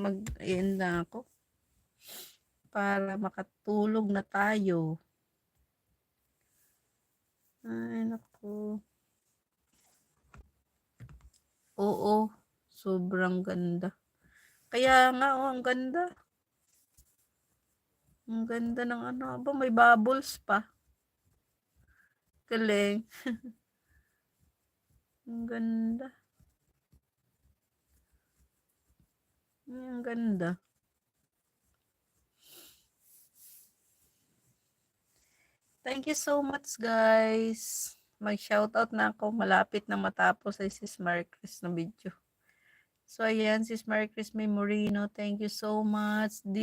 mag-end na ako. Para makatulog na tayo. Ay, naku. Oo, sobrang ganda. Kaya nga, oh, ang ganda. Ang ganda ng ano, ba may bubbles pa. Galing. Ang ganda. Ang ganda. Thank you so much, guys. Mag-shoutout na ako. Malapit na matapos ay Sis Marcris na video. So, ayan, Sis Marcris Memorino. Thank you so much. D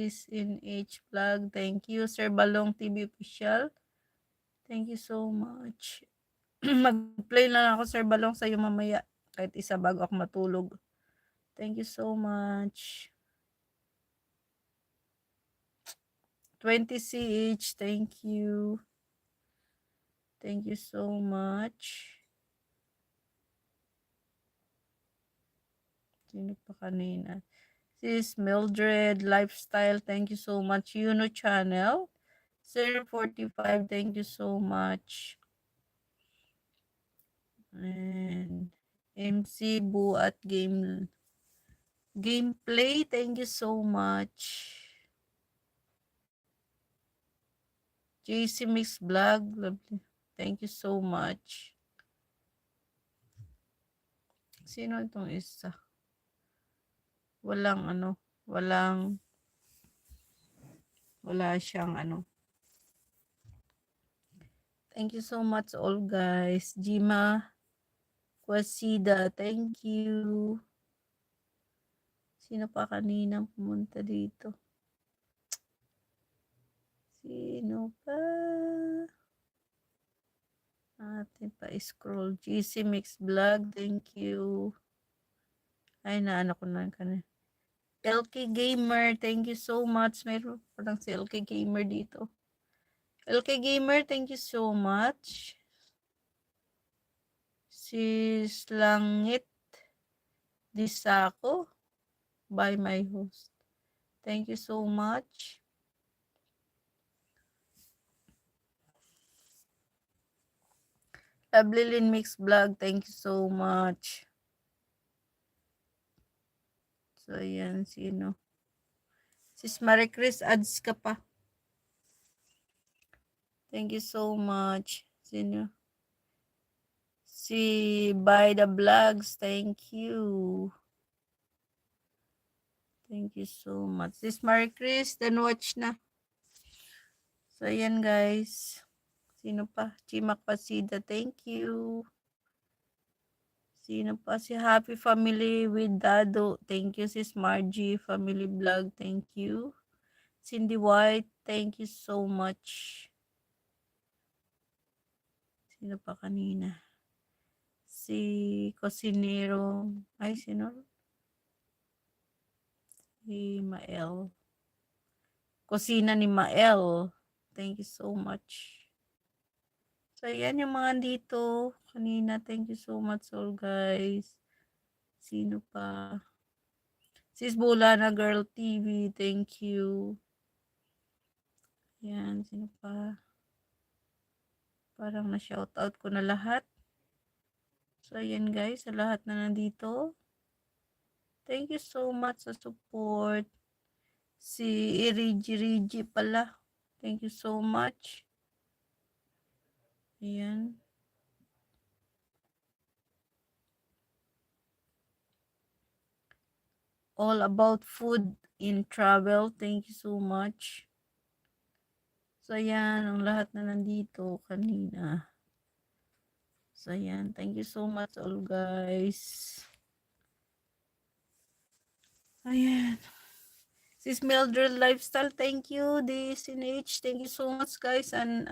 is in H vlog. Thank you. Sir Balong TV Official. Thank you so much. Mag-play na lang ako, Sir Balong, sa'yo mamaya. Kahit isa bago ako matulog. Thank you so much. 20CH, thank you. Thank you so much. Sino pa kanina? Sis Mildred Lifestyle, thank you so much. Yuno Channel. Sir 45, thank you so much. And MC Buat Gameplay, thank you so much. JC Mix Vlog, lovely. Thank you so much. Sino itong isa? Wala siyang ano. Thank you so much all guys. Jima Kwasida, thank you. Sino pa kanina pumunta dito? Sino pa? Atin pa scroll. GC Mix Vlog, thank you. Ay, naano ko na kanina. LK Gamer, thank you so much. Mayroon pa lang si LK Gamer dito. LK Gamer, thank you so much. Sis Langit Disako by my host. Thank you so much. Evelyn Mix Vlog, thank you so much. So, yan, sino? Sis Marie Chris, ads ka pa. Thank you so much. Sino? Si By the Vlogs, thank you. Thank you so much. Sis Marie Chris, then watch na. So, yan guys. Sino pa? Chimak Pasida, thank you. Sino pa? Si Happy Family with Dado. Thank you, Sis Margie. Family Vlog. Thank you. Cindy White. Thank you so much. Sino pa kanina? Si Cosinero. Ay, sino? Si Mael. Kusina ni Mael. Thank you so much. So, yan yung mga dito. Kanina, thank you so much all guys. Sino pa? Sis Bulana Girl TV, thank you. Yan, sino pa? Parang na-shoutout ko na lahat. So, yan guys, sa lahat na nandito. Thank you so much sa support. Si Irigi pala. Thank you so much. Ayan. All about food in travel. Thank you so much. So, ayan, ang lahat na nandito kanina. So, ayan. Thank you so much all guys. Ayan. Sis Mildred Lifestyle, thank you. DSNH, thank you so much guys. And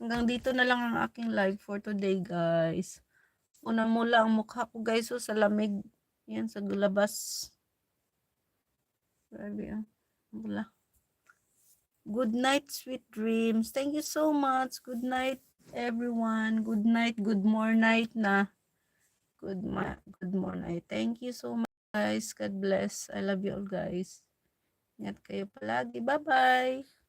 hanggang dito na lang ang aking live for today guys. Una mula ang mukha ko guys, so sa lamig. Yan, sa labas. Grabe ah. Wala. Good night, sweet dreams. Thank you so much. Good night, everyone. Good night, good more night na. Good more night. Thank you so much. guys. God bless. I love you all guys. Ingat kayo palagi. Bye-bye.